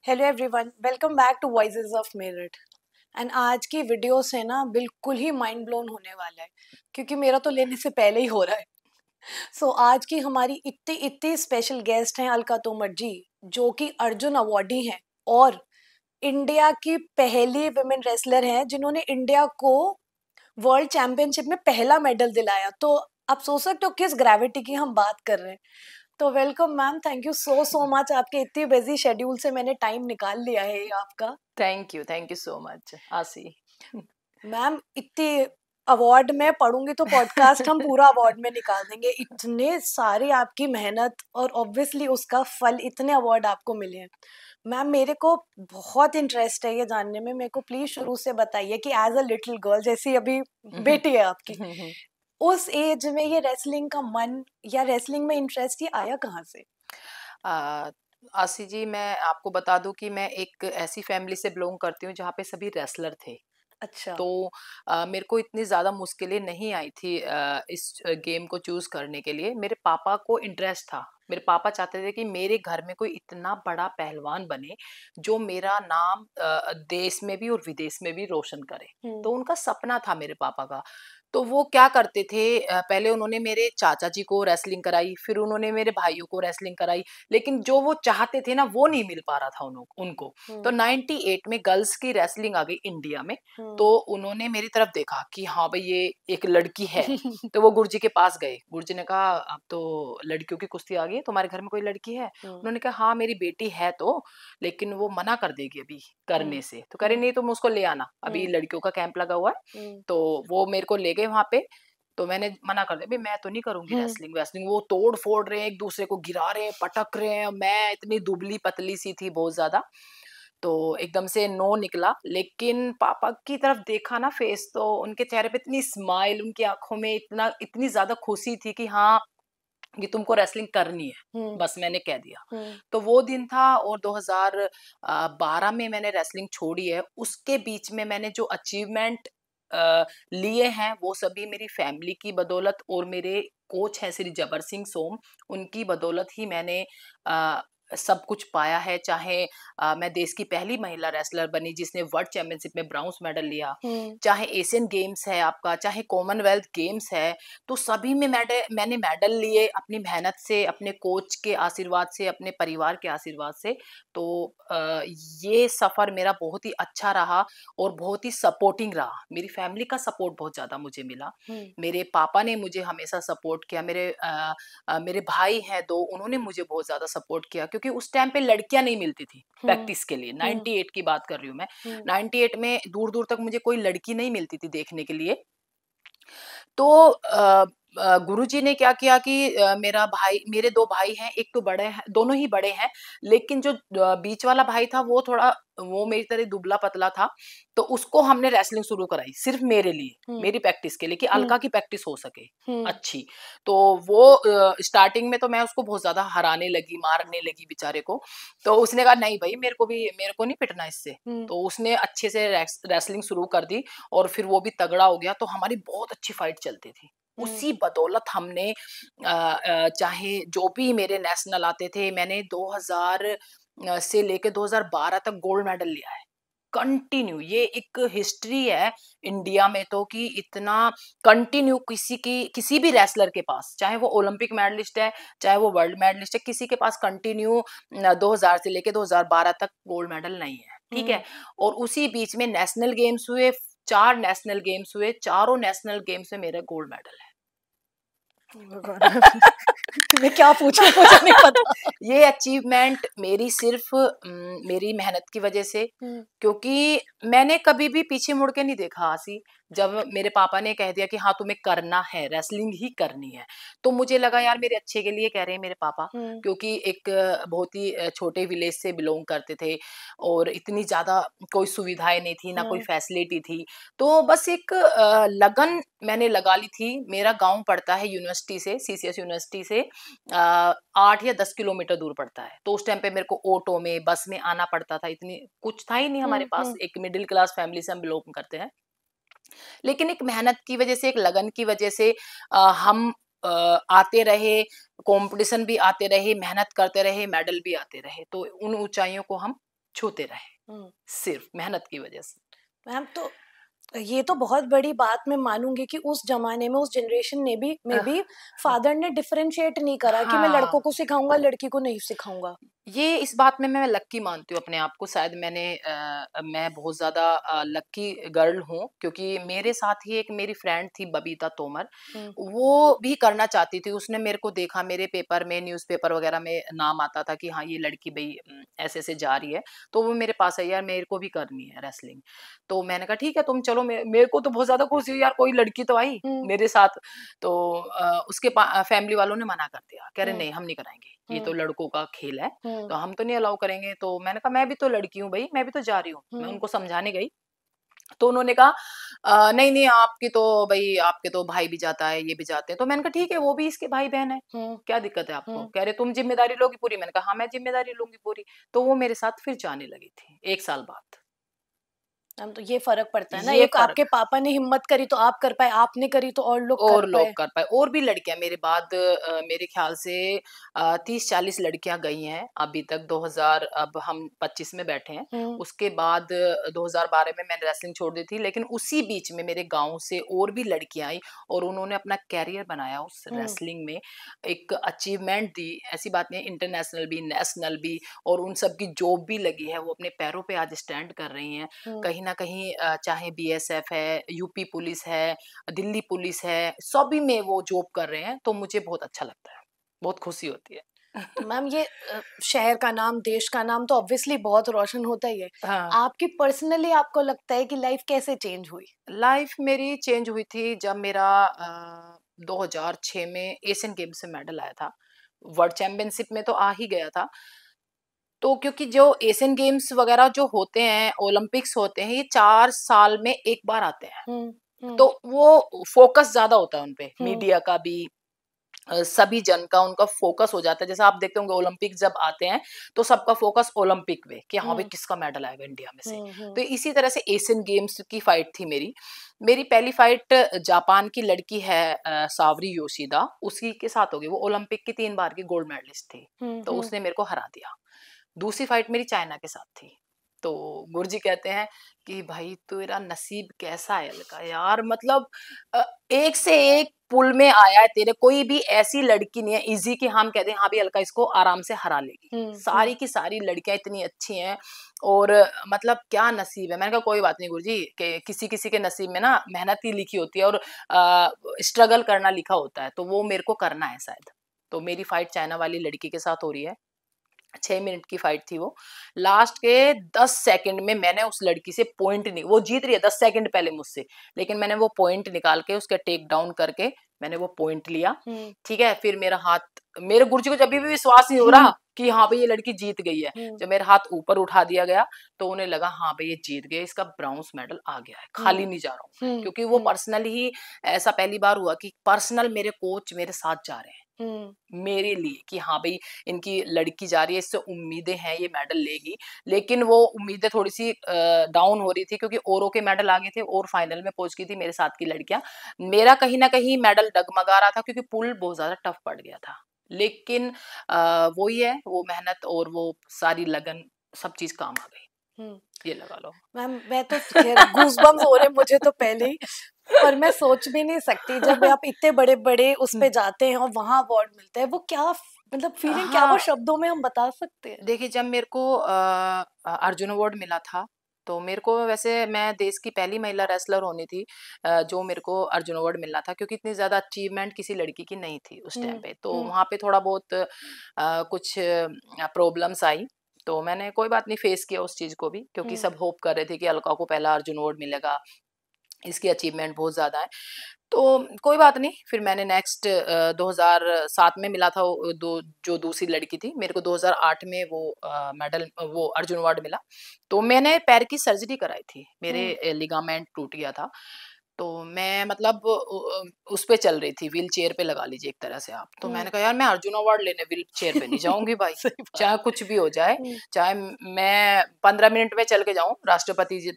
Hello everyone, welcome back to voices of Meerut. And आज की video से ना बिल्कुल ही माइंड ब्लोन होने वाला है, क्योंकि मेरा तो लेने से पहले ही हो रहा है। आज की हमारी इतनी इतनी स्पेशल गेस्ट हैं अलका तोमर जी, जो कि अर्जुन अवॉर्डी हैं और इंडिया की पहली वुमेन रेसलर हैं जिन्होंने इंडिया को वर्ल्ड चैंपियनशिप में पहला मेडल दिलाया। तो आप सोच सकते हो किस ग्रेविटी की हम बात कर रहे हैं। तो welcome ma'am, thank you so so much. आपके इतनी बिजी शेड्यूल से मैंने टाइम निकाल लिया है ये आपका। थैंक यू सो मच आसी। मैम, इतने अवार्ड में पढ़ूंगी तो पॉडकास्ट हम पूरा अवार्ड में निकाल देंगे। इतने सारे आपकी मेहनत और ऑब्वियसली उसका फल, इतने अवार्ड आपको मिले हैं। मैम, मेरे को बहुत इंटरेस्ट है ये जानने में। मेरे को प्लीज शुरू से बताइए कि एज अ लिटिल गर्ल, जैसी अभी बेटी है आपकी, उस एज में ये रेसलिंग का मन या रेसलिंग में इंटरेस्ट ये आया कहाँ से? आ, आसी जी, मैं आपको बता दूं कि मैं एक ऐसी फैमिली से बिलोंग करती हूँ जहाँ पे सभी रेसलर थे। अच्छा। तो मेरे को इतनी ज़्यादा मुश्किलें नहीं आई थी इस गेम को चूज़ करने के लिए। मेरे पापा को इंटरेस्ट था। मेरे पापा चाहते थे कि मेरे घर में कोई इतना बड़ा पहलवान बने जो मेरा नाम देश में भी और विदेश में भी रोशन करे। तो उनका सपना था मेरे पापा का। तो वो क्या करते थे, पहले उन्होंने मेरे चाचा जी को रेसलिंग कराई, फिर उन्होंने मेरे भाइयों को रेसलिंग कराई, लेकिन जो वो चाहते थे ना वो नहीं मिल पा रहा था उनको। तो 98 में गर्ल्स की रेसलिंग आ गई इंडिया में। तो उन्होंने मेरी तरफ देखा कि हाँ भाई, ये एक लड़की है। तो वो गुरुजी के पास गए। गुरुजी ने कहा अब तो लड़कियों की कुश्ती आ गई है, तुम्हारे घर में कोई लड़की है? उन्होंने कहा हाँ मेरी बेटी है, तो लेकिन वो मना कर देगी अभी करने से। तो कह रहे नहीं, तुम उसको ले आना, अभी लड़कियों का कैंप लगा हुआ है। तो वो मेरे को ले गए वहां पे। तो मैंने मना कर दिया, भाई मैं तो नहीं करूंगी रेसलिंग वेसलिंग। वो तोड़ फोड़ रहे हैं, एक दूसरे को गिरा रहे हैं, पटक रहे हैं। मैं इतनी दुबली पतली सी थी बहुत ज्यादा, तो एकदम से नो निकला। लेकिन पापा की तरफ देखा ना फेस, तो उनके चेहरे पे इतनी स्माइल, उनकी आंखों में इतनी ज्यादा खुशी थी कि हाँ ये तुमको रेसलिंग करनी है, बस मैंने कह दिया। तो वो दिन था, और 2012 में मैंने रेसलिंग छोड़ी है। उसके बीच में मैंने जो अचीवमेंट लिए हैं वो सभी मेरी फैमिली की बदौलत और मेरे कोच हैं श्री जबर सिंह सोम, उनकी बदौलत ही मैंने सब कुछ पाया है। चाहे मैं देश की पहली महिला रेसलर बनी जिसने वर्ल्ड चैंपियनशिप में ब्राउन्स मेडल लिया, चाहे एशियन गेम्स है आपका, चाहे कॉमनवेल्थ गेम्स है, तो सभी में मैंने मेडल लिए अपनी मेहनत से, अपने कोच के आशीर्वाद से, अपने परिवार के आशीर्वाद से। तो ये सफर मेरा बहुत ही अच्छा रहा और बहुत ही सपोर्टिंग रहा। मेरी फैमिली का सपोर्ट बहुत ज्यादा मुझे मिला। मेरे पापा ने मुझे हमेशा सपोर्ट किया। मेरे भाई हैं दो, उन्होंने मुझे बहुत ज्यादा सपोर्ट किया, क्योंकि उस टाइम पे लड़कियां नहीं मिलती थी प्रैक्टिस के लिए। 98 की बात कर रही हूँ मैं। 98 में दूर दूर तक मुझे कोई लड़की नहीं मिलती थी देखने के लिए। तो गुरुजी ने क्या किया कि मेरे दो भाई हैं, एक तो बड़े हैं, दोनों ही बड़े हैं, लेकिन जो बीच वाला भाई था वो मेरी तरह दुबला पतला था। तो उसको हमने रेसलिंग शुरू कराई सिर्फ मेरे लिए, मेरी प्रैक्टिस के लिए, कि अलका की प्रैक्टिस हो सके अच्छी। तो वो स्टार्टिंग में तो मैं उसको बहुत ज्यादा हराने लगी, मारने लगी बेचारे को। तो उसने कहा नहीं भाई, मेरे को नहीं पिटना इससे। तो उसने अच्छे से रेसलिंग शुरू कर दी, और फिर वो भी तगड़ा हो गया। तो हमारी बहुत अच्छी फाइट चलती थी। उसी बदौलत हमने चाहे जो भी मेरे नेशनल आते थे, मैंने 2000 से लेके 2012 तक गोल्ड मेडल लिया है कंटिन्यू। ये एक हिस्ट्री है इंडिया में तो, कि इतना कंटिन्यू किसी भी रेसलर के पास, चाहे वो ओलंपिक मेडलिस्ट है, चाहे वो वर्ल्ड मेडलिस्ट है, किसी के पास कंटिन्यू 2000 से लेके 2012 तक गोल्ड मेडल नहीं है। ठीक है। और उसी बीच में नेशनल गेम्स हुए, 4 नेशनल गेम्स हुए, चारों नेशनल गेम्स में मेरा गोल्ड मेडल है। मैं क्या पूछूं, मुझे नहीं पता। ये अचीवमेंट मेरी सिर्फ मेरी मेहनत की वजह से, क्योंकि मैंने कभी भी पीछे मुड़ के नहीं देखा आसी। जब मेरे पापा ने कह दिया कि हाँ तुम्हें करना है, रेसलिंग ही करनी है, तो मुझे लगा यार मेरे अच्छे के लिए कह रहे हैं मेरे पापा। क्योंकि एक बहुत ही छोटे विलेज से बिलोंग करते थे, और इतनी ज्यादा कोई सुविधाएं नहीं थी, ना कोई फैसिलिटी थी। तो बस एक लगन मैंने लगा ली थी। मेरा गांव पड़ता है यूनिवर्सिटी से, सीसीएस यूनिवर्सिटी से 8 या 10 किलोमीटर दूर पड़ता है। तो उस टाइम पे मेरे को ऑटो में, बस में आना पड़ता था। इतनी कुछ था ही नहीं हमारे पास, एक मिडिल क्लास फैमिली से हम बिलोंग करते हैं। लेकिन एक मेहनत की वजह से, एक लगन की वजह से हम आते रहे, कंपटीशन भी आते रहे, मेहनत करते रहे, मेडल भी आते रहे। तो उन ऊंचाइयों को हम छूते रहे, सिर्फ मेहनत की वजह से। मैम तो ये तो बहुत बड़ी बात मैं मानूंगी कि उस जमाने में, उस जनरेशन ने भी, में भी फादर ने डिफरेंशिएट नहीं करा कि मैं लड़कों हाँ, को सिखाऊंगा, लड़की को नहीं सिखाऊंगा। ये इस बात में मैं लक्की मानती हूँ अपने आप को। शायद मैं बहुत ज़्यादा लक्की गर्ल हूँ, क्योंकि मेरे साथ ही एक मेरी फ्रेंड थी बबीता तोमर, वो भी करना चाहती थी। उसने मेरे को देखा, मेरे पेपर में, न्यूज़पेपर वगैरह में नाम आता था कि हाँ, ये लड़की भई ऐसे-ऐसे जा रही है। तो वो मेरे पास आई, यार मेरे को भी करनी है रेसलिंग। तो मैंने कहा ठीक है तुम चलो। मेरे को तो बहुत ज़्यादा खुशी हुई, यार कोई लड़की तो आई मेरे साथ। तो उसके फैमिली वालों ने मना कर दिया, कह रहे नहीं हम नहीं कराएँगे, ये तो लड़कों का खेल है, तो हम तो नहीं अलाउ करेंगे। तो मैंने कहा मैं भी तो लड़की हूँ भई, मैं भी तो जा रही हूँ। मैं उनको समझाने गई, तो उन्होंने कहा नहीं, नहीं आपकी तो भई, आपके तो भाई भी जाता है, ये भी जाते हैं। तो मैंने कहा ठीक है, वो भी इसके भाई-बहन हैं, क्या दिक्कत है आपको? कह रहे तुम ज़िम्मेदारी लोगी पूरी? मैंने कहा हाँ, मैं ज़िम्मेदारी लूँगी पूरी। तो वो मेरे साथ फिर जाने लगी थी 1 साल बाद। मैम तो ये फर्क पड़ता है ना, ये एक फ़र्क आपके पापा ने हिम्मत करी तो आप कर पाए, आपने करी तो और लोग कर और पाए। लोग कर पाए, और भी लड़कियाँ मेरे बाद मेरे ख़्याल से 30-40 लड़कियाँ गई हैं अभी तक। 2000, अब हम 25 में बैठे हैं। उसके बाद 2012 में मैंने रेसलिंग छोड़ दी थी, लेकिन उसी बीच में मेरे गाँव से और भी लड़कियाँ आई और उन्होंने अपना करियर बनाया उस रेसलिंग में, एक अचीवमेंट दी। ऐसी बात नहीं है, इंटरनेशनल भी, नेशनल भी, और उन सब की जॉब भी लगी है, वो अपने पैरों पे आज स्टैंड कर रही हैं। कहीं न कहीं चाहे बीएसएफ है, यूपी पुलिस है, दिल्ली पुलिस है, सभी में वो जॉब कर रहे हैं, तो मुझे बहुत अच्छा लगता है, बहुत खुशी होती है। तो मैम ये शहर का नाम, देश का नाम तो ऑब्वियसली बहुत रोशन होता ही है। हाँ, आपकी पर्सनली आपको लगता है कि लाइफ कैसे चेंज हुई? लाइफ मेरी चेंज हुई थी जब मेरा 2006 में एशियन गेम्स में मेडल आया था। वर्ल्ड चैंपियनशिप में तो आ ही गया था। तो क्योंकि जो एशियन गेम्स वगैरह जो होते हैं, ओलंपिक्स होते हैं, ये 4 साल में 1 बार आते हैं। हुँ, हुँ, तो वो फ़ोकस ज़्यादा होता है उन पे, हुँ, मीडिया का भी, सभी जन का उनका फ़ोकस हो जाता है। जैसे आप देखते होंगे ओलंपिक जब आते हैं, तो सबका फ़ोकस ओलंपिक पे कि हाँ भाई हुँ, किसका मेडल आएगा इंडिया में से। हुँ, हुँ, तो इसी तरह से एशियन गेम्स की फाइट थी मेरी। मेरी पहली फाइट जापान की लड़की है सावरी योशिदा, उसी के साथ हो गई। वो ओलंपिक की 3 बार की गोल्ड मेडलिस्ट थी, हुँ, तो हुँ, उसने मेरे को हरा दिया। दूसरी फाइट मेरी चाइना के साथ थी। तो गुरुजी कहते हैं कि भाई तेरा नसीब कैसा है अलका यार, मतलब एक से एक पुल में आया है तेरे। कोई भी ऐसी लड़की नहीं है इजी कि हम कहते हैं हाँ भी अलका इसको आराम से हरा लेगी। हुँ, हुँ, सारी की सारी लड़कियां इतनी अच्छी हैं, और मतलब क्या नसीब है। मैंने कहा कोई बात नहीं गुरुजी, कि किसी किसी के नसीब में ना मेहनत ही लिखी होती है, और स्ट्रगल करना लिखा होता है, तो वो मेरे को करना है शायद। तो मेरी फाइट चाइना वाली लड़की के साथ हो रही है। 6 मिनट की फाइट थी वो। लास्ट के 10 सेकंड में मैंने उस लड़की से पॉइंट नहीं, वो जीत रही है 10 सेकंड पहले मुझसे, लेकिन मैंने वो पॉइंट निकाल के उसके टेक डाउन करके मैंने वो पॉइंट लिया। हुँ, ठीक है? फिर मेरा हाथ, मेरे गुरुजी को जभी भी विश्वास नहीं हो रहा कि हाँ भाई ये लड़की जीत गई है। हुँ, जब मेरा हाथ ऊपर उठा दिया गया, तो उन्हें लगा हाँ भाई ये जीत गए, इसका ब्रॉन्ज़ मेडल आ गया है, हुँ, खाली नहीं जा रहा हूँ मैं। हुँ, क्योंकि वो हुँ, पर्सनली ही ऐसा पहली बार हुआ कि पर्सनल मेरे कोच मेरे साथ जा रहे हैं। हुँ, मेरे लिए कि हाँ भई इनकी लड़की जा रही है, इससे उम्मीदें हैं ये मेडल लेगी। लेकिन वो उम्मीदें थोड़ी-सी डाउन हो रही थी, क्योंकि औरों के मेडल आ गए थे और फाइनल में पहुँच गई थी मेरे साथ की लड़कियाँ। मेरा कहीं न कहीं मेडल डगमगा रहा था, क्योंकि पुल बहुत ज़्यादा टफ पड़ गया था। लेकिन वही है, वो मेहनत और वो सारी लगन, सब चीज़ काम आ गई, हुँ। ये लगा लो। मैम मैं तो खैर गूज़बम्प्स हो रहे हैं मुझे तो पहले ही, पर मैं सोच भी नहीं सकती जब आप इतने बड़े-बड़े उस हुँ, पे जाते हैं और वहाँ अवार्ड मिलता है, वो क्या मतलब फीलिंग क्या, वो हाँ। शब्दों में हम बता सकते हैं? देखिए, जब मेरे को अर्जुन अवार्ड मिला था, तो मेरे को, वैसे मैं देश की पहली महिला रेसलर होनी थी जो मेरे को अर्जुन अवार्ड मिलना था, क्योंकि इतनी ज़्यादा अचीवमेंट किसी लड़की की नहीं थी उस टाइम हुँ, पे। तो हुँ, वहाँ पे थोड़ा बहुत कुछ प्रॉब्लम्स आई, तो मैंने कोई बात नहीं फेस किया उस चीज़ को भी, क्योंकि हुँ, सब होप कर रहे थे कि अलका को पहला अर्जुन अवार्ड मिलेगा, इसकी अचीवमेंट बहुत ज़्यादा है। तो कोई बात नहीं, फिर मैंने नेक्स्ट 2007 में मिला था वो दो जो दूसरी लड़की थी, मेरे को 2008 में वो मेडल, वो अर्जुन अवार्ड मिला। तो मैंने पैर की सर्जरी कराई थी, मेरे हुँ, लिगामेंट टूट गया था। तो मैं मतलब उस पे चल रही थी, व्हीलचेयर पे लगा लीजिए एक तरह से आप। तो हुँ। मैंने कहा यार मैं अर्जुन अवार्ड लेने व्हीलचेयर पे नहीं जाऊँगी भाई, सही बात। चाहे कुछ भी हो जाए, हुँ, चाहे मैं 15 मिनट में चल के जाऊँ राष्ट्रपति जी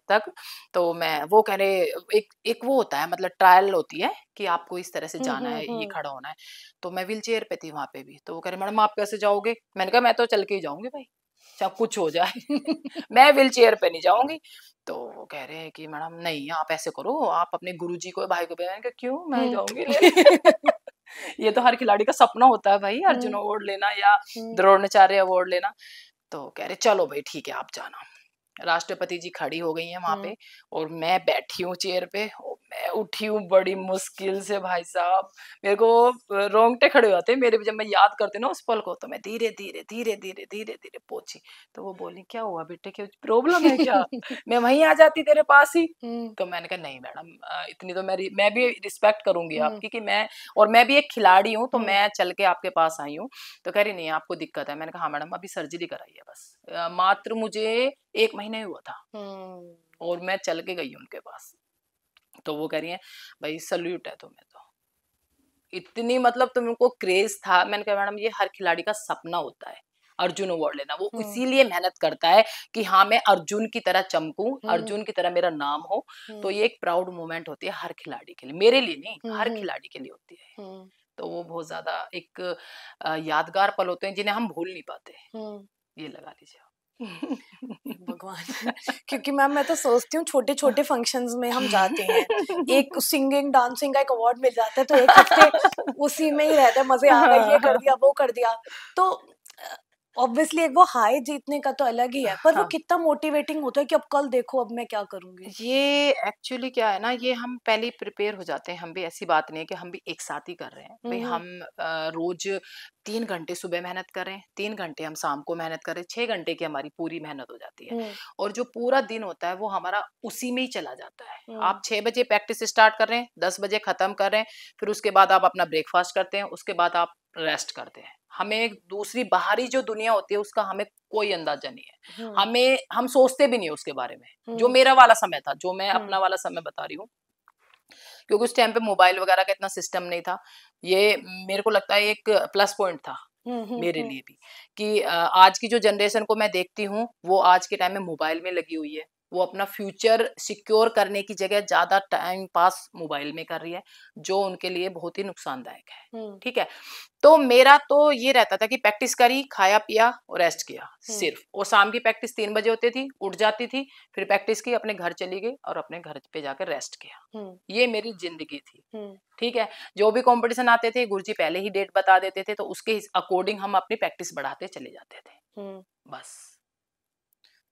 तक। तो मैं, वो कह रहे, एक एक वो होता है, मतलब ट्रायल होती है कि आपको इस तरह से हुँ, जाना हुँ, है, ये हुँ, खड़ा होना है। तो मैं व्हीलचेयर पे थी वहाँ पे भी, तो वो कह रहे मैडम आप कैसे जाओगे? मैंने कहा मैं तो चल के ही जाऊँगी भाई। चाहे कुछ हो जाए मैं व्हील चेयर पे नहीं जाऊंगी। तो वो कह रहे हैं कि मैडम नहीं आप ऐसे करो, आप अपने गुरुजी को भाई को बताएंगे। क्यों, मैं जाऊंगी लेने ये तो हर खिलाड़ी का सपना होता है भाई, अर्जुन अवार्ड लेना या द्रोणाचार्य अवार्ड लेना। तो कह रहे चलो भाई ठीक है आप जाना। राष्ट्रपति जी खड़ी हो गई हैं वहां पे और मैं बैठी हूँ चेयर पे और मैं उठी हूँ बड़ी मुश्किल से भाई साहब। मेरे को रोंगटे खड़े हो जाते हैं मेरे भी, जब मैं याद करती ना उस पल को। तो मैं धीरे धीरे धीरे धीरे धीरे धीरे पहुंची। तो वो बोली क्या हुआ बेटे, क्या प्रॉब्लम है क्या, मैं वहीं आ जाती तेरे पास ही। तो मैंने कहा नहीं मैडम, इतनी तो मैं भी रिस्पेक्ट करूंगी आपकी कि मैं भी एक खिलाड़ी हूँ, तो मैं चल के आपके पास आई हूँ। तो कह रही नहीं आपको दिक्कत है। मैंने कहा हाँ मैडम अभी सर्जरी कराई है बस, मात्र मुझे 1 महीना ही हुआ था और मैं चल के गई उनके पास। तो वो कह रही है भाई सल्यूट है तुम्हें, तो इतनी मतलब तुमको क्रेज था। मैंने कहा मैडम ये हर खिलाड़ी का सपना होता है अर्जुन अवार्ड लेना, वो इसीलिए मेहनत करता है कि हाँ मैं अर्जुन की तरह चमकूं, अर्जुन की तरह मेरा नाम हो। तो ये एक प्राउड मोमेंट होती है हर खिलाड़ी के लिए, मेरे लिए नहीं हर खिलाड़ी के लिए होती है। तो वो बहुत ज्यादा एक यादगार पल होते हैं जिन्हें हम भूल नहीं पाते, ये लगा लीजिए भगवान क्योंकि मैम मैं तो सोचती हूँ छोटे छोटे फंक्शंस में हम जाते हैं, एक सिंगिंग डांसिंग का एक अवार्ड मिल जाता है तो एक हफ्ते उसी में ही रहता है, मजे आ गए, ये कर दिया वो कर दिया। तो ऑब्वियसली एक वो हाई जीतने का तो अलग ही है, पर वो कितना मोटिवेटिंग होता है कि अब कल देखो अब मैं क्या करूंगी। ये एक्चुअली क्या है ना, ये हम पहले ही प्रिपेयर हो जाते हैं। हम भी ऐसी बात नहीं है कि हम भी एक साथ ही कर रहे हैं भाई। हम रोज 3 घंटे सुबह मेहनत करें, 3 घंटे हम शाम को मेहनत करें, 6 घंटे की हमारी पूरी मेहनत हो जाती है। और जो पूरा दिन होता है वो हमारा उसी में ही चला जाता है। आप 6 बजे प्रैक्टिस स्टार्ट कर रहे हैं, 10 बजे खत्म कर रहे हैं, फिर उसके बाद आप अपना ब्रेकफास्ट करते हैं, उसके बाद आप रेस्ट करते हैं। हमें दूसरी बाहरी जो दुनिया होती है उसका हमें कोई अंदाजा नहीं है। हम सोचते भी नहीं उसके बारे में। जो मेरा वाला समय था, जो मैं अपना वाला समय बता रही हूँ, क्योंकि उस टाइम पे मोबाइल वगैरह का इतना सिस्टम नहीं था। ये मेरे को लगता है एक प्लस पॉइंट था मेरे लिए भी, कि आज की जो जनरेशन को मैं देखती हूँ वो आज के टाइम में मोबाइल में लगी हुई है। वो अपना फ्यूचर सिक्योर करने की जगह ज्यादा टाइम पास मोबाइल में कर रही है, जो उनके लिए बहुत ही नुकसानदायक है। ठीक है, तो मेरा तो ये रहता था कि प्रैक्टिस करी, खाया पिया और रेस्ट किया सिर्फ। और शाम की प्रैक्टिस 3 बजे होती थी, उठ जाती थी, फिर प्रैक्टिस की, अपने घर चली गई और अपने घर पे जाकर रेस्ट किया। ये मेरी जिंदगी थी। ठीक है, जो भी कंपटीशन आते थे गुरुजी पहले ही डेट बता देते थे, तो उसके अकॉर्डिंग हम अपनी प्रैक्टिस बढ़ाते चले जाते थे बस।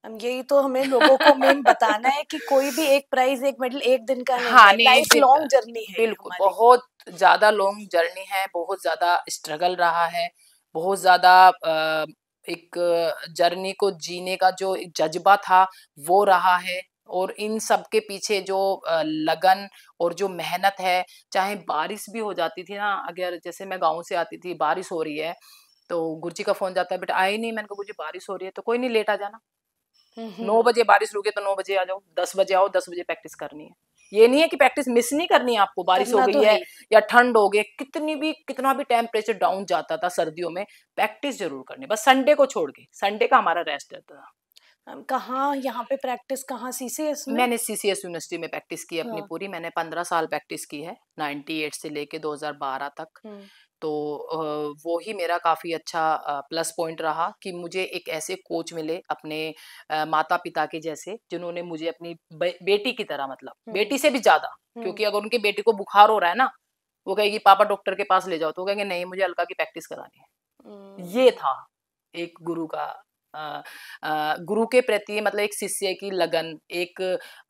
यही तो हमें लोगों को मेन बताना है कि कोई भी एक प्राइज एक मेडल एक दिन का नहीं हाँ, है, लाइफ लॉन्ग जर्नी है बिल्कुल बहुत ज्यादा लॉन्ग जर्नी है, बहुत ज्यादा स्ट्रगल रहा है, बहुत ज्यादा एक जर्नी को जीने का जो एक जज्बा था वो रहा है। और इन सब के पीछे जो लगन और जो मेहनत है, चाहे बारिश भी हो जाती थी ना, अगर जैसे मैं गाँव से आती थी, बारिश हो रही है तो गुरुजी का फोन जाता है, बेटा आए नहीं। मैंने कहा गुरुजी बारिश हो रही है, तो कोई नहीं लेट आ जाना। 9 बजे बारिश रुके तो 9 बजे आ जाओ, 10 बजे आओ, 10 बजे प्रैक्टिस करनी है। ये नहीं है कि प्रैक्टिस मिस नहीं करनी है आपको, बारिश हो गई है या ठंड हो गई, कितना भी टेम्परेचर डाउन जाता था सर्दियों में, प्रैक्टिस जरूर करनी, बस संडे को छोड़ के। संडे का हमारा रेस्ट रहता था। कहाँ यहाँ पे प्रैक्टिस, कहाँ सीसीएस में? मैंने सीसीएस यूनिवर्सिटी में प्रैक्टिस की अपनी पूरी। मैंने 15 साल प्रैक्टिस की है, 98 से लेके 2012 तक। तो वो ही मेरा काफी अच्छा प्लस पॉइंट रहा कि मुझे एक ऐसे कोच मिले अपने माता पिता के जैसे, जिन्होंने मुझे अपनी बेटी की तरह, मतलब बेटी से भी ज्यादा, क्योंकि अगर उनकी बेटी को बुखार हो रहा है ना, वो कहेगी पापा डॉक्टर के पास ले जाओ, तो वो कहेंगे नहीं मुझे अलका की प्रैक्टिस करानी है। ये था एक गुरु का गुरु के प्रति, मतलब एक शिष्य की लगन, एक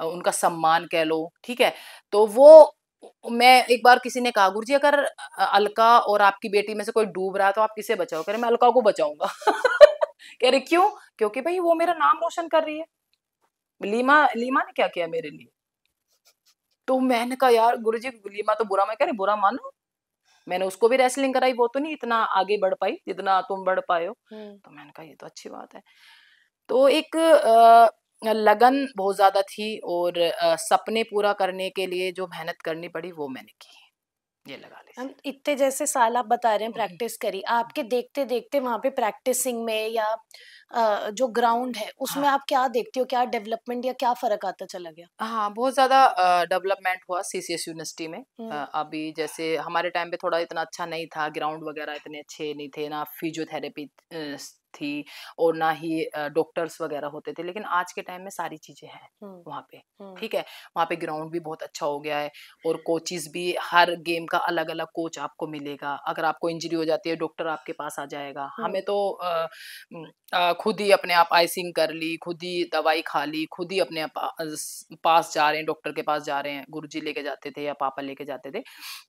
उनका सम्मान कह लो। ठीक है, तो वो मैं एक बार किसी ने कहा गुरुजी अगर अलका और आपकी बेटी में से कोई डूब रहा है तो आप किसे बचाओ? कह रहे मैं अलका को बचाऊंगा कह रहे क्यों? क्योंकि भाई वो मेरा नाम रोशन कर रही है। लीमा लीमा ने क्या किया मेरे लिए? तो मैंने कहा यार गुरुजी लीमा तो बुरा, मैं कह रही बुरा मानो, मैंने उसको भी रेसलिंग कराई, वो तो नहीं इतना आगे बढ़ पाई जितना तुम बढ़ पाए हो। तो मैंने कहा ये तो अच्छी बात है। तो एक लगन बहुत ज्यादा थी और सपने पूरा करने के लिए जो मेहनत करनी पड़ी वो मैंने की, ये लगा लीजिए। इतने जैसे साल आप बता रहे हैं प्रैक्टिस करी, आपके देखते देखते वहां पे प्रैक्टिसिंग में या जो ग्राउंड है उसमें हाँ आप क्या देखती हो, क्या डेवलपमेंट या क्या फर्क आता चला गया? हाँ, बहुत ज़्यादा डेवलपमेंट हुआ सीसीएस यूनिवर्सिटी में। हम्म। अभी जैसे हमारे टाइम पे थोड़ा इतना अच्छा नहीं था, ग्राउंड वगैरह इतने अच्छे नहीं थे, ना फिजियोथेरेपी थी और ना ही डॉक्टर्स वगैरह होते थे। लेकिन आज के टाइम में सारी चीज़ें हैं हम्म। वहाँ पे, हम्म। ठीक है? वहाँ पे ग्राउंड भी बहुत अच्छा हो गया है और कोचेज़ भी हर गेम का अलग-अलग कोच आपको मिलेगा। अगर आपको इंजरी हो जाती है, डॉक्टर आपके पास आ जाएगा। हम्म। हमें तो खुद ही अपने आप आइसिंग कर ली, खुद ही दवाई खा ली, खुद ही अपने पास जा रहे हैं, डॉक्टर के पास जा रहे हैं, गुरुजी लेके जाते थे या पापा लेके जाते थे।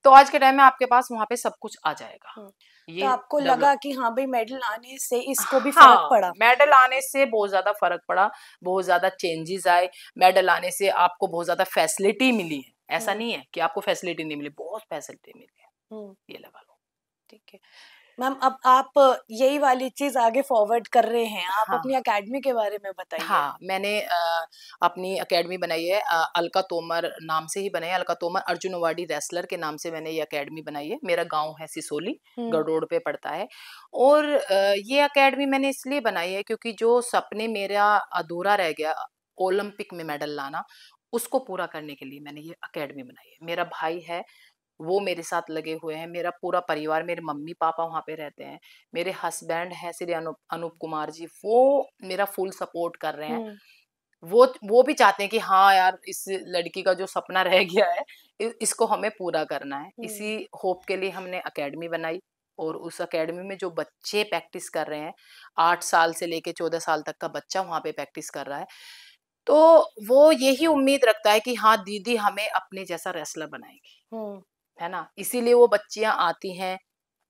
तो आज के टाइम में आपके पास वहाँ पे सब कुछ आ जाएगा। हम्म। तो ये आपको डेवलप लगा कि हाँ भाई मेडल आने से इसको भी फर्क हाँ, पड़ा? मेडल आने से बहुत ज़्यादा फ़र्क पड़ा, बहुत ज़्यादा चेंजेस आए। मेडल आने से आपको बहुत ज़्यादा फैसिलिटी मिली है। ऐसा हम्म। नहीं है कि आपको फैसिलिटी नहीं मिली, बहुत फैसिलिटी मिली है, हम्म। ये लगा लो। ठीक है मैम, अब आप यही वाली चीज आगे फॉरवर्ड कर रहे हैं, आप हाँ। अपनी एकेडमी के बारे में बताइए। हाँ, मैंने अपनी अकेडमी बनाई है, अलका तोमर नाम से ही बनाई है। अलका तोमर अर्जुन अवार्डी रेसलर के नाम से मैंने ये अकेडमी बनाई है। मेरा गाँव है सिसोली, हम्म। गढ़ रोड पे पड़ता है। और ये अकेडमी मैंने इसलिए बनाई है क्योंकि जो सपने मेरा अधूरा रह गया ओलंपिक में मेडल लाना, उसको पूरा करने के लिए मैंने ये अकेडमी बनाई है। मेरा भाई है, वो मेरे साथ लगे हुए हैं, मेरा पूरा परिवार, मेरे मम्मी-पापा वहाँ पे रहते हैं, मेरे हस्बैंड हैं श्री अनूप अनूप कुमार जी, वो मेरा फुल सपोर्ट कर रहे हैं। हम्म। वो भी चाहते हैं कि हाँ यार, इस लड़की का जो सपना रह गया है, इसको हमें पूरा करना है। हम्म। इसी होप के लिए हमने अकेडमी बनाई और उस अकेडमी में जो बच्चे प्रैक्टिस कर रहे हैं, 8 साल से लेके 14 साल तक का बच्चा वहाँ पे प्रैक्टिस कर रहा है। तो वो यही उम्मीद रखता है कि हाँ, दीदी हमें अपने जैसा रेसलर बनाएगी। हम्म। है ना? इसीलिए वो बच्चियाँ आती हैं,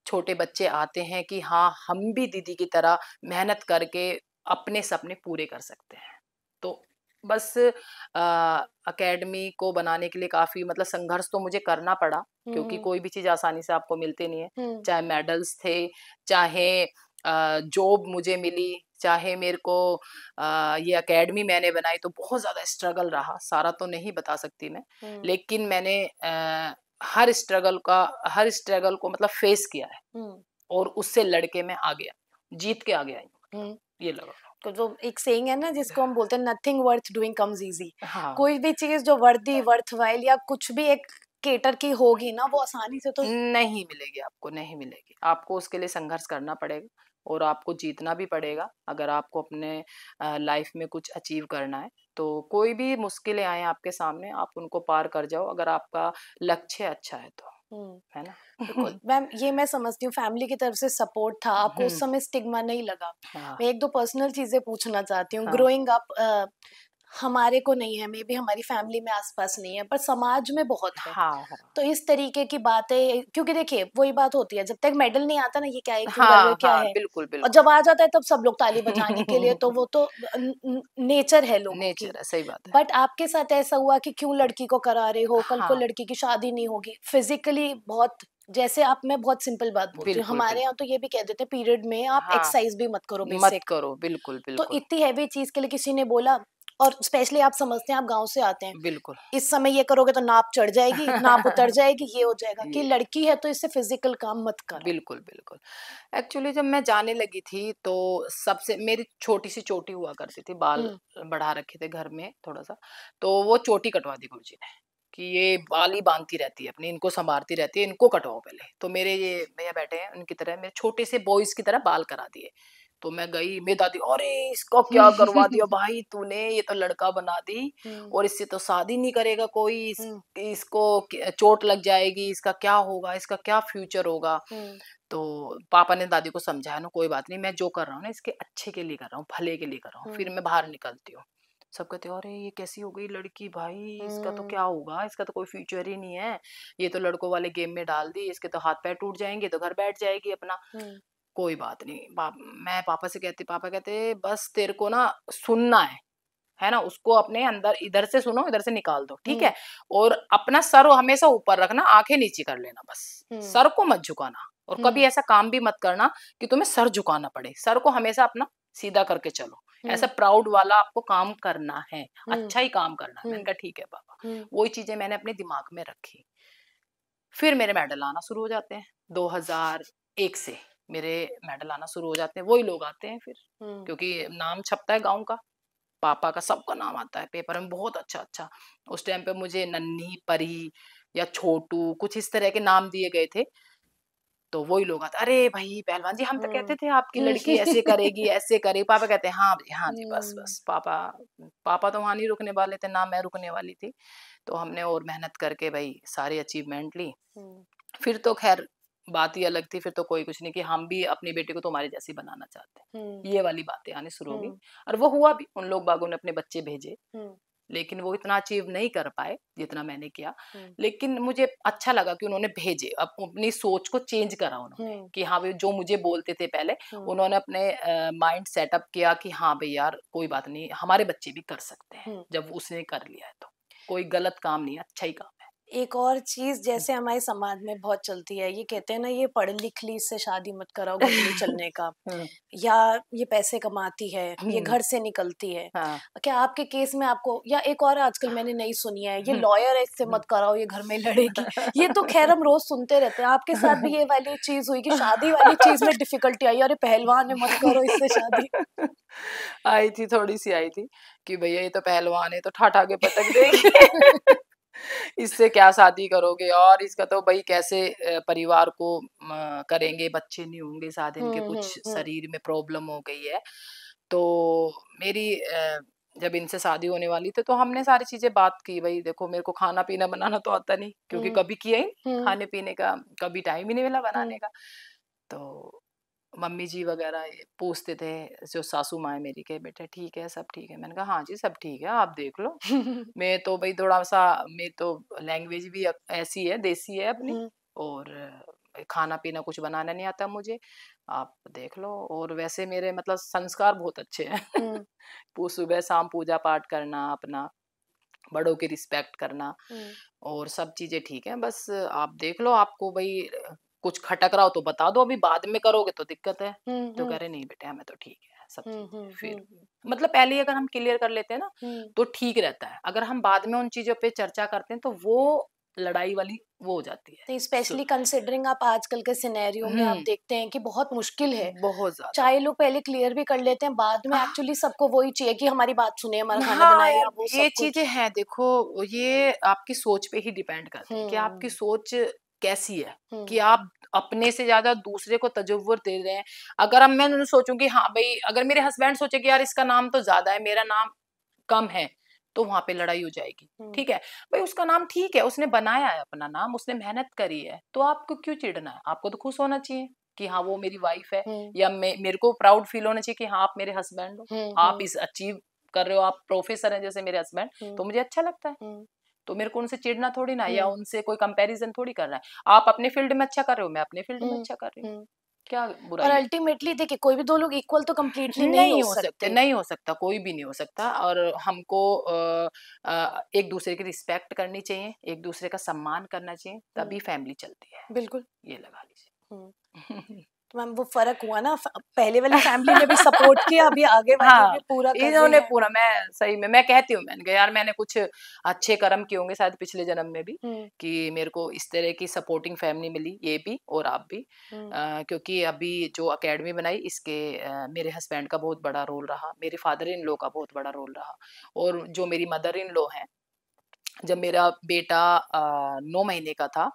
छोटे बच्चे आते हैं कि हाँ, हम भी दीदी की तरह मेहनत करके अपने सपने पूरे कर सकते हैं। तो बस अकेडमी को बनाने के लिए काफ़ी मतलब संघर्ष तो मुझे करना पड़ा, क्योंकि हम्म। कोई भी चीज़ आसानी से आपको मिलती नहीं है। हम्म। चाहे मेडल्स थे, चाहे जॉब मुझे मिली, चाहे मेरे को ये अकेडमी मैंने बनाई, तो बहुत ज़्यादा स्ट्रगल रहा, सारा तो नहीं बता सकती मैं। हम्म। लेकिन मैंने हर स्ट्रगल को मतलब फेस किया है हम्म। और उससे लड़ के मैं आ गया, जीत के आ गया हूँ मतलब, हम्म। ये लगा लो। तो जो एक सेइंग है ना जिसको हम बोलते हैं, nothing worth doing comes easy. हाँ, कोई भी चीज जो वर्दी वर्थवाइल या कुछ भी एक केटर की होगी ना, वो आसानी से तो। नहीं मिलेगी आपको, नहीं मिलेगी। आपको उसके लिए संघर्ष करना पड़ेगा और आपको जीतना भी पड़ेगा, अगर आपको अपने लाइफ में कुछ अचीव करना है। तो कोई भी मुश्किलें आएँ आपके सामने, आप उनको पार कर जाओ, अगर आपका लक्ष्य अच्छा है तो, हम्म। है ना? बिल्कुल मैम, ये मैं समझती हूँ फैमिली की तरफ से सपोर्ट था, आपको उस हुँ, समय स्टिग्मा नहीं लगा। हाँ, मैं एक दो पर्सनल चीजें पूछना चाहती हूँ। हाँ, ग्रोइंग अप हमारे को नहीं है, मे बी हमारी फैमिली में आसपास नहीं है, पर समाज में बहुत है। हाँ, हाँ। तो इस तरीके की बातें, क्योंकि देखिए वही बात होती है, जब तक मेडल नहीं आता ना, ये क्या है, क्यों कर रहे हो, हाँ, क्या हाँ, है। बिल्कुल, और बिल्कुल। जब आ जाता है तब सब लोग ताली बजाने के लिए, तो वो तो नेचर है लोगों की। नेचर है, सही बात है। बट आपके साथ ऐसा हुआ कि क्यों लड़की को करा रहे हो, कल को हाँ, लड़की की शादी नहीं होगी, फिजिकली बहुत, जैसे आप, मैं बहुत सिंपल बात बोलती हूँ, बिल्कुल, हमारे यहाँ बिल्कुल। तो ये भी कह देते हैं पीरियड में आप हाँ, एक्सरसाइज भी मत करो मत बेसिक। करो, बिल्कुल, तो बिल्कुल, इतनी हैवी चीज के लिए किसी ने बोला, और स्पेशली आप समझते हैं, आप गांव से आते हैं, बिल्कुल। इस समय ये करोगे तो नाप चढ़ जाएगी, नाप उतर जाएगी, ये हो जाएगा, कि ये लड़की है तो इससे फिजिकल काम मत करो। बिल्कुल, बिल्कुल। एक्चुअली जब मैं जाने लगी थी तो सबसे मेरी छोटी-सी चोटी हुआ करती थी, बाल हम्म। बढ़ा रखे थे घर में थोड़ा-सा, तो वो चोटी कटवा दी गुरुजी ने, कि ये बाल ही बाँधती रहती है अपनी, इनको सँवारती रहती है, इनको कटवाओ पहले। तो मेरे ये भैया बैठे हैं, उनकी तरह मेरे छोटे से बॉयज़ की तरह बाल करा दिए। तो मैं गई, मेरी दादी, "अरे! इसका क्या करवा दिया भाई तूने, ये तो लड़का बना दी हम्म। और इससे तो शादी नहीं करेगा कोई, हम्म। इसको चोट लग जाएगी, इसका क्या होगा, इसका क्या फ्यूचर होगा।" हम्म। तो पापा ने दादी को समझाया ना, कोई बात नहीं, मैं जो कर रहा हूँ ना इसके अच्छे के लिए कर रहा हूँ, भले के लिए कर रहा हूँ। फिर हम्म। मैं बाहर निकलती हूँ, सब कहते हैं अरे ये कैसी हो गई लड़की भाई, इसका तो हम्म। क्या होगा, इसका तो कोई फ्यूचर ही नहीं है, ये तो लड़कों वाले गेम में डाल दी, इसके तो हाथ पैर टूट जाएंगे, तो घर बैठ जाएगी अपना। हम्म। कोई बात नहीं, मैं पापा से कहती, पापा कहते बस तेरे को ना सुनना है ना, उसको अपने अंदर इधर से सुनो, इधर से निकाल दो, ठीक हम्म। है? और अपना सर हमेशा ऊपर रखना, आँखें नीचे कर लेना बस। हम्म। सर को मत झुकाना और कभी हम्म। ऐसा काम भी मत करना कि तुम्हें सर झुकाना पड़े। सर को हमेशा अपना सीधा करके चलो। ऐसा हम्म। प्राउड वाला आपको काम करना है, हम्म। अच्छा ही काम करना है। मैंने हम्म। कहा ठीक है पापा। हम्म। वही चीज़ें मैंने अपने दिमाग में रखी। फिर मेरे मेडल आना शुरू हो जाते हैं 2001 से। मेरे मेडल आना शुरू हो जाते हैं, वही लोग आते हैं फिर, क्योंकि नाम छपता है गाँव का, पापा का सबका नाम आता है पेपर में बहुत अच्छा-अच्छा। उस टाइम पे मुझे नन्ही, परी या छोटू कुछ इस तरह के नाम दिए गए थे। तो वही लोग आते, अरे भाई पहलवान जी, हम तो कहते थे आपकी लड़की ऐसे करेगी, ऐसे करेगी। पापा कहते हैं हाँ जी, हाँ जी, बस बस। पापा पापा तो वहां नहीं रुकने वाले थे, ना मैं रुकने वाली थी। तो हमने और मेहनत करके भाई सारी अचीवमेंट ली। फिर तो खैर बात ही अलग थी, फिर तो कोई कुछ नहीं कि हम भी अपनी बेटी को तुम्हारे जैसी बनाना चाहते हैं, ये वाली बातें आनी शुरू हो गई। और वो हुआ भी, उन लोग बागों ने अपने बच्चे भेजे, लेकिन वो इतना अचीव नहीं कर पाए जितना मैंने किया। लेकिन मुझे अच्छा लगा कि उन्होंने भेजे, अब अपनी सोच को चेंज करा उन्होंने, कि हाँ भाई जो मुझे बोलते थे पहले, उन्होंने अपने माइंड सेटअप किया कि हाँ भाई यार कोई बात नहीं, हमारे बच्चे भी कर सकते हैं, जब उसने कर लिया है तो कोई गलत काम नहीं है, अच्छा ही काम है। एक और चीज जैसे हमारे समाज में बहुत चलती है, ये कहते हैं ना, ये पढ़ लिख ली इससे शादी मत कराओ, घर नहीं चलने का, या ये पैसे कमाती है, ये घर से निकलती है। हाँ। क्या आपके केस में आपको, या एक और आजकल मैंने नई सुनी है, ये लॉयर है इससे मत कराओ, ये घर में लड़ेगी। ये तो खैर हम रोज सुनते रहते हैं, आपके साथ भी ये वाली चीज हुई कि शादी वाली चीज में डिफिकल्टी आई, अरे पहलवान है मत करो इससे शादी? आई थी, थोड़ी सी आई थी कि भैया ये तो पहलवान है, तो ठाठा के पटक देगी। इससे क्या शादी करोगे, और इसका तो भाई कैसे परिवार को करेंगे, बच्चे नहीं होंगे, साथ इनके कुछ शरीर में प्रॉब्लम हो गई है। तो मेरी जब इनसे शादी होने वाली थी तो हमने सारी चीजें बात की, भाई देखो मेरे को खाना पीना बनाना तो आता नहीं, क्योंकि कभी किया ही नहीं, खाने पीने का कभी टाइम ही नहीं मिला बनाने का। तो मम्मी जी वगैरह ये पूछते थे, जो सासू माँ है मेरी, के बेटे ठीक है, सब ठीक है? मैंने कहा हाँ जी सब ठीक है, आप देख लो। मैं तो भाई थोड़ा-सा, मैं तो लैंग्वेज भी ऐसी है, देसी है अपनी, और खाना-पीना कुछ बनाना नहीं आता मुझे, आप देख लो। और वैसे मेरे मतलब संस्कार बहुत अच्छे हैं। सुबह शाम पूजा पाठ करना, अपना बड़ों की रिस्पेक्ट करना, और सब चीजें ठीक है, बस आप देख लो, आपको भाई कुछ खटक रहा हो तो बता दो, अभी बाद में करोगे तो दिक्कत है। तो कह रहे नहीं बेटे हमें तो ठीक है सब चीजें। फिर मतलब पहले ही अगर हम क्लियर कर लेते हैं ना तो ठीक रहता है, अगर हम बाद में उन चीजों पे चर्चा करते हैं तो वो लड़ाई वाली वो हो जाती है। तो स्पेशली कंसिडरिंग आप आजकल के सिनेरियो में आप देखते हैं कि बहुत मुश्किल है, बहुत ज्यादा। चाहे लोग पहले क्लियर भी कर लेते हैं, बाद में एक्चुअली सबको वही चाहिए कि हमारी बात सुने, हमारा खाना हाँ बनाए, यार, या वो ये सब चीजें कुछ। हैं, देखो ये आपकी सोच पे ही डिपेंड करते हैं कि आपकी सोच कैसी है, कि आप अपने से ज्यादा दूसरे को तजव्वुर दे रहे हैं। अगर अब मैं सोचूं कि हाँ भाई, अगर मेरे हस्बैंड सोचे कि यार इसका नाम तो ज्यादा है, मेरा नाम कम है, तो वहां पे लड़ाई हो जाएगी। ठीक है भाई, उसका नाम ठीक है, उसने बनाया है अपना नाम, उसने मेहनत करी है, तो आपको क्यों चिढ़ना है? आपको तो खुश होना चाहिए कि हाँ वो मेरी वाइफ है, या मेरे को प्राउड फील होना चाहिए कि हाँ आप मेरे हस्बैंड हो, आप इस अचीव कर रहे हो, आप प्रोफेसर हैं जैसे मेरे हस्बैंड, तो मुझे अच्छा लगता है। तो मेरे को उनसे चिढ़ना थोड़ी ना, या उनसे कोई कंपैरिजन थोड़ी करना है। आप अपने फील्ड में अच्छा कर रहे हो, मैं अपने फील्ड में अच्छा कर रही हूँ, क्या और बुराई है? अल्टीमेटली देखिए, कोई भी दो लोग इक्वल तो कंप्लीटली नहीं नहीं हो हो सकते, सकते। नहीं हो सकता, कोई भी नहीं हो सकता। और हमको एक दूसरे की रिस्पेक्ट करनी चाहिए, एक दूसरे का सम्मान करना चाहिए, तभी फैमिली चलती है। बिल्कुल। ये लगा लीजिए। तो मैम वो फर्क हुआ ना, पहले वाली फैमिली ने भी सपोर्ट किया, अभी आगे वाली हाँ, भी पूरा कर रही इन्होंने है। पूरा, मैं सही में मैं कहती हूँ, मैंने कहा यार मैंने कुछ अच्छे कर्म किए होंगे शायद पिछले जन्म में भी, कि मेरे को इस तरह की सपोर्टिंग फैमिली मिली, ये भी और आप भी। क्योंकि अभी जो एकेडमी बनाई, इसके मेरे हस्बैंड का बहुत बड़ा रोल रहा, मेरे फादर इन लॉ का बहुत बड़ा रोल रहा, और जो मेरी मदर इन लॉ हैं, जब मेरा बेटा 9 महीने का था,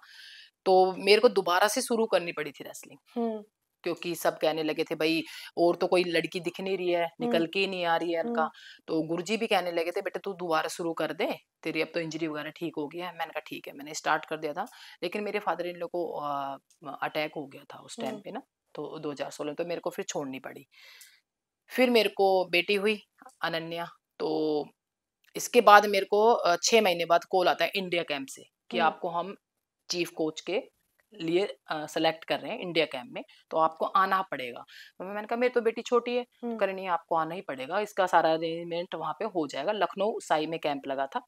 तो मेरे को दोबारा से शुरू करनी पड़ी थी रेसलिंग, क्योंकि सब कहने लगे थे भाई और तो कोई लड़की दिख नहीं रही है, निकल के ही नहीं आ रही है इनका। तो गुरुजी भी कहने लगे थे बेटा तू दोबारा शुरू कर दे, तेरी अब तो इंजरी वगैरह ठीक हो गया है। मैंने कहा ठीक है, मैंने स्टार्ट कर दिया था। लेकिन मेरे फादर इन लोग को अटैक हो गया था उस टाइम पे ना, तो 2016 तो मेरे को फिर छोड़नी पड़ी। फिर मेरे को बेटी हुई अनन्या। तो इसके बाद मेरे को 6 महीने बाद कॉल आता है इंडिया कैंप से कि आपको हम चीफ कोच के लिए सेलेक्ट कर रहे हैं इंडिया कैंप में, तो आपको आना पड़ेगा। तो मैंने कहा मेरी तो बेटी छोटी है, तो कह रही नहीं आपको आना ही पड़ेगा, इसका सारा अरेंजमेंट वहाँ पे हो जाएगा। लखनऊ साई में कैंप लगा था,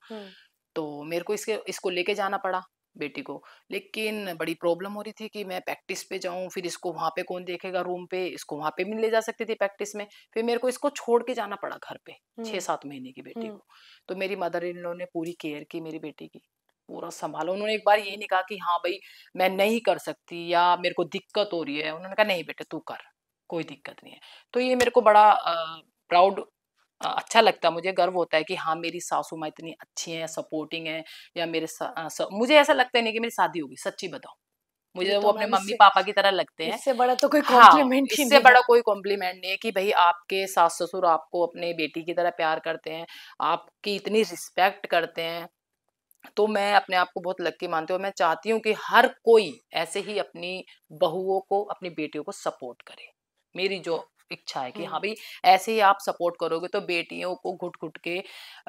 तो मेरे को इसको लेके जाना पड़ा बेटी को। लेकिन बड़ी प्रॉब्लम हो रही थी कि मैं प्रैक्टिस पे जाऊं, फिर इसको वहां पे कौन देखेगा रूम पे, इसको वहां पे भी नहीं ले जा सकती थी प्रैक्टिस में, फिर मेरे को इसको छोड़ के जाना पड़ा घर पे 6-7 महीने की बेटी को। तो मेरी मदर इन लॉ ने पूरी केयर की मेरी बेटी की, पूरा संभाला। उन्होंने एक बार ये नहीं कहा कि हाँ भाई मैं नहीं कर सकती या मेरे को दिक्कत हो रही है, उन्होंने कहा नहीं बेटे तू कर, कोई दिक्कत नहीं है। तो ये मेरे को बड़ा प्राउड, अच्छा लगता है, मुझे गर्व होता है कि हाँ मेरी सासू माँ इतनी अच्छी हैं, सपोर्टिंग है, या मुझे ऐसा लगता ही नहीं कि मेरी शादी होगी, सच्ची बताऊं, ये मुझे वो तो अपने मैम मम्मी इससे पापा की तरह लगते हैं। इससे बड़ा तो कोई हाँ, कॉम्प्लीमेंट ही इससे नहीं है। बड़ा कोई कॉम्प्लीमेंट नहीं है कि भाई आपके सास ससुर आपको अपने बेटी की तरह प्यार करते हैं, आपकी इतनी रिस्पेक्ट करते हैं। तो मैं अपने आप को बहुत लकी मानती हूँ, मैं चाहती हूँ कि हर कोई ऐसे ही अपनी बहुओं को, अपनी बेटियों को सपोर्ट करे। मेरी जो इच्छा है कि हाँ हम्म। भाई ऐसे ही आप सपोर्ट करोगे तो बेटियों को घुट घुट के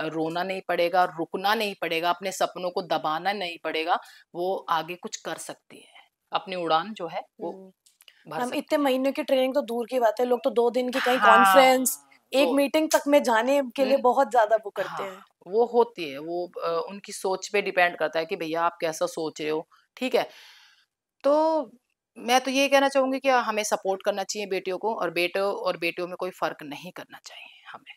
रोना नहीं पड़ेगा, रुकना नहीं पड़ेगा, अपने सपनों को दबाना नहीं पड़ेगा, वो आगे कुछ कर सकती है, अपनी उड़ान जो है वो हम्म। भर मैम सकती इतने है। महीने की ट्रेनिंग तो दूर की बात है, लोग तो 2 दिन की कहीं कॉन्फ्रेंस, हाँ, एक वो मीटिंग तक में जाने के लिए न बहुत ज्यादा वो करते हाँ, हैं। वो होती है, वो उनकी सोच पे डिपेंड करता है कि भैया आप कैसा सोच रहे हो, ठीक है? तो मैं तो ये कहना चाहूँगी कि हमें सपोर्ट करना चाहिए बेटियों को, और बेटों और बेटियों में कोई फ़र्क नहीं करना चाहिए हमें।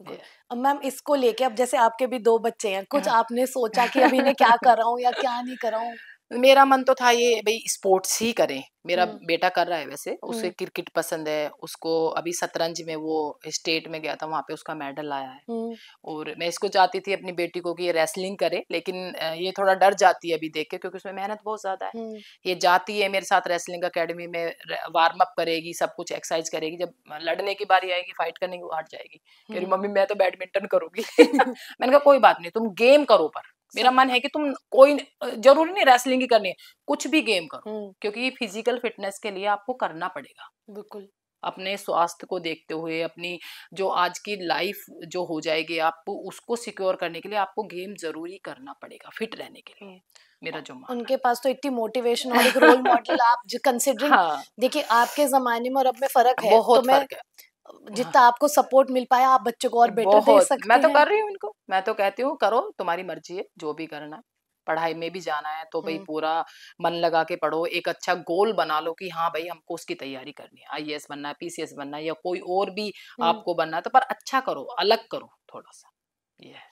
बिल्कुल। ये अब मैम इसको लेके, अब जैसे आपके भी 2 बच्चे हैं, कुछ हाँ। आपने सोचा कि अब इन्हें क्या कराऊँ या क्या नहीं कराऊँ? मेरा मन तो था ये भई स्पोर्ट्स ही करें। मेरा हुँ, बेटा कर रहा है वैसे, उसे हुँ, क्रिकेट पसंद है, उसको अभी शतरंज में वो स्टेट में गया था, वहाँ पे उसका मेडल आया है। हुँ, और मैं इसको चाहती थी अपनी बेटी को कि ये रेसलिंग करे, लेकिन ये थोड़ा डर जाती है अभी देख के, क्योंकि उसमें मेहनत बहुत ज़्यादा है। हुँ, ये जाती है मेरे साथ रेसलिंग अकेडमी में, वार्म अप करेगी, सब कुछ एक्सरसाइज करेगी, जब लड़ने की बारी आएगी, फाइट करने की, वो हट जाएगी। कह रही हुँ। मम्मी मैं तो बैडमिंटन करूंगी। मैंने कहा कोई बात नहीं, तुम गेम करो, पर मेरा सब मन है कि तुम कोई जरूरी नहीं रेसलिंग ही करनी है, कुछ भी गेम करो, हुँ, क्योंकि ये फिजिकल फिटनेस के लिए आपको करना पड़ेगा। बिल्कुल। अपने स्वास्थ्य को देखते हुए, अपनी जो आज की लाइफ जो हो जाएगी, आपको उसको सिक्योर करने के लिए आपको गेम ज़रूरी करना पड़ेगा, फिट रहने के लिए, हुँ। मेरा जो मानना उनके पास तो इतनी मोटिवेशन और एक रोल मॉडल, आप ज कंसिडरिंग, हाँ, देखिए आपके ज़माने में और अब में फ़र्क है, तो बहुत मैं फ़र्क है। हाँ, जितना आपको सपोर्ट मिल पाया, आप बच्चों को और बेटर दे बहुत, मैं सकती तो हैं। कर रही हूँ इनको, मैं तो कहती हूँ करो, तुम्हारी मर्ज़ी है, जो भी करना है। पढ़ाई में भी जाना है तो भई हुँ, पूरा मन लगा के पढ़ो, एक अच्छा गोल बना लो कि हाँ भई हमको उसकी तैयारी करनी है, आईएएस बनना है, पीसीएस बनना है, या कोई और भी हुँ, आपको बनना है, तो पर अच्छा करो, अलग करो थोड़ा-सा, ये है।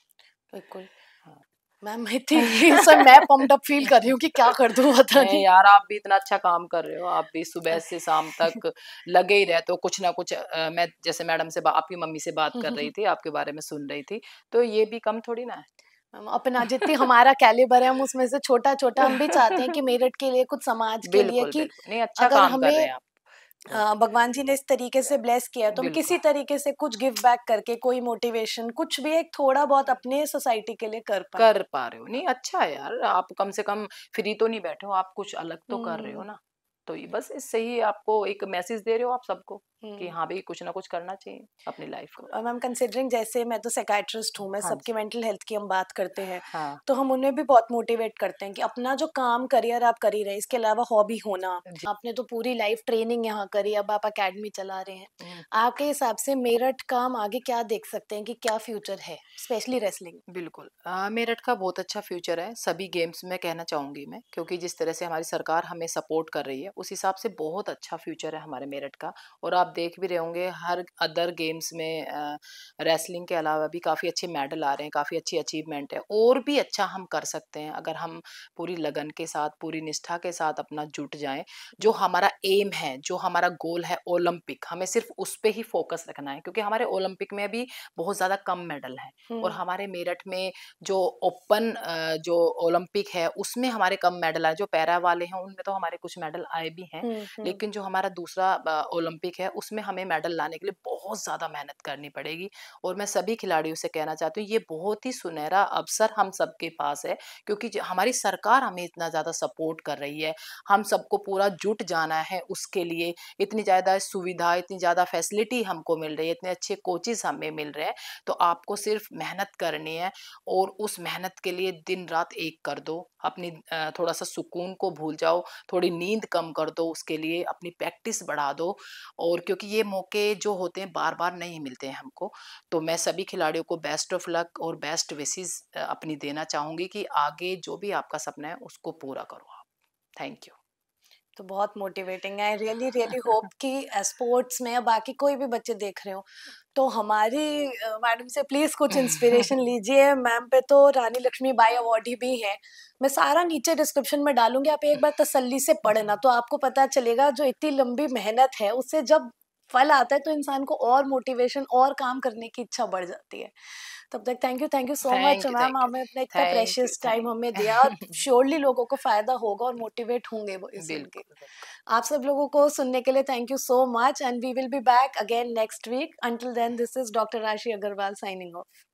बिल्कुल। हाँ। मैम इतनी इस समय मैं पम्प्ड अप फ़ील कर रही हूँ कि क्या कर दूँ पता नहीं नहीं। यार, आप भी इतना अच्छा काम कर रहे हो, आप भी सुबह अ, से शाम तक लगे ही रहते हो कुछ ना कुछ। मैं जैसे मैडम से आपकी मम्मी से बात कर रही थी, आपके बारे में सुन रही थी, तो ये भी कम थोड़ी ना हम अपना जितनी है। हमारा कैलिबर है, हम उसमें से छोटा-छोटा हम भी चाहते हैं कि मेरठ के लिए, कुछ समाज के लिए, बिल्कुल, कि बिल्कुल। नहीं, अच्छा अगर काम कर रहे हमें हैं आप। बहुत भगवान जी ने इस तरीके से ब्लेस किया है, तो हम बिल्कुल, किसी तरीके से कुछ गिव बैक करके, कोई मोटिवेशन, कुछ भी एक थोड़ा बहुत अपने सोसाइटी के लिए कर पाएँ। कर पा रहे हो। नहीं, अच्छा है यार, आप कम से कम फ्री तो नहीं बैठे हो, आप कुछ अलग तो कर रहे हो हुँ, ना। तो ये बस इससे ही आपको एक मैसेज दे रहे हो आप सबको कि हुँ। हाँ, भई कुछ ना कुछ करना चाहिए अपनी लाइफ में। मैम कंसिडरिंग, जैसे मैं तो साइकियाट्रिस्ट हूँ, मैं हाँ सबकी जी। मेंटल हेल्थ की हम बात करते हैं, हाँ, तो हम उन्हें भी बहुत मोटिवेट करते हैं कि अपना जो काम करियर आप कर ही रहे हैं, इसके अलावा हॉबी होना। जी। आपने तो पूरी लाइफ ट्रेनिंग यहाँ करी, अब आप एकेडमी चला रहे हैं। हुँ। आपके हिसाब से मेरठ का हम आगे क्या देख सकते हैं कि क्या फ्यूचर है, स्पेशली रेसलिंग? बिल्कुल, मेरठ का बहुत अच्छा फ्यूचर है सभी गेम्स में, कहना चाहूँगी मैं, क्योंकि जिस तरह से हमारी सरकार हमें सपोर्ट कर रही है, उस हिसाब से बहुत अच्छा फ्यूचर है हमारे मेरठ का। और आप देख भी रहे होंगे हर अदर गेम्स में रेसलिंग के अलावा भी काफ़ी अच्छे मेडल आ रहे हैं, काफ़ी अच्छी अचीवमेंट है, और भी अच्छा हम कर सकते हैं अगर हम पूरी लगन के साथ, पूरी निष्ठा के साथ अपना जुट जाएँ। जो हमारा एम है, जो हमारा गोल है ओलंपिक, हमें सिर्फ़ उस पे ही फ़ोकस रखना है, क्योंकि हमारे ओलंपिक में भी बहुत ज़्यादा कम मेडल हैं। और हुँ, हमारे मेरठ में जो ओपन जो ओलंपिक है उसमें हमारे कम मेडल आए, जो पैरा वाले हैं उनमें तो हमारे कुछ मेडल आए भी हैं, हुँ, हुँ, लेकिन जो हमारा दूसरा ओलंपिक है उसमें हमें मेडल लाने के लिए बहुत ज़्यादा मेहनत करनी पड़ेगी। और मैं सभी खिलाड़ियों से कहना चाहती हूँ ये बहुत ही सुनहरा अवसर हम सबके पास है, क्योंकि हमारी सरकार हमें इतना ज़्यादा सपोर्ट कर रही है, हम सबको पूरा जुट जाना है उसके लिए। इतनी ज़्यादा सुविधा, इतनी ज़्यादा फैसिलिटी हमको मिल रही है, इतने अच्छे कोचेस हमें मिल रहे हैं, तो आपको सिर्फ मेहनत करनी है, और उस मेहनत के लिए दिन रात एक कर दो, अपनी थोड़ा सा सुकून को भूल जाओ, थोड़ी नींद कम कर दो, उसके लिए अपनी प्रैक्टिस बढ़ा दो। और क्योंकि ये मौके जो होते हैं बार बार नहीं मिलते हैं हमको, तो मैं सभी खिलाड़ियों को बेस्ट ऑफ लक और बेस्ट विशेस अपनी देना चाहूंगी कि आगे जो भी आपका सपना है उसको पूरा करो आप। Thank you. तो बहुत मोटिवेटिंग है। आई रियली रियली होप कि स्पोर्ट्स में या बाकी कोई भी बच्चे देख रहे हो तो हमारी मैडम से प्लीज कुछ इंस्पिरेशन लीजिए। मैम पे तो रानी लक्ष्मीबाई अवार्ड ही भी है। मैं सारा नीचे डिस्क्रिप्शन में डालूंगी, आप एक बार तसल्ली से पढ़ना तो आपको पता चलेगा जो इतनी लंबी मेहनत है उससे जब फल आता है तो इंसान को और मोटिवेशन और काम करने की इच्छा बढ़ जाती है। तब तक thank you so much ma'am, thank you हमें अपना इतना थैंक यू प्रेशियस टाइम हमें दिया और थैंक श्योरली लोगों को फायदा होगा और मोटिवेट होंगे वो यू सुन के। बिल्कुल बिल्कुल आप सब लोगों को सुनने के लिए thank you so much and we will be back again next week. Until then this is doctor Rashi Agarwal signing off.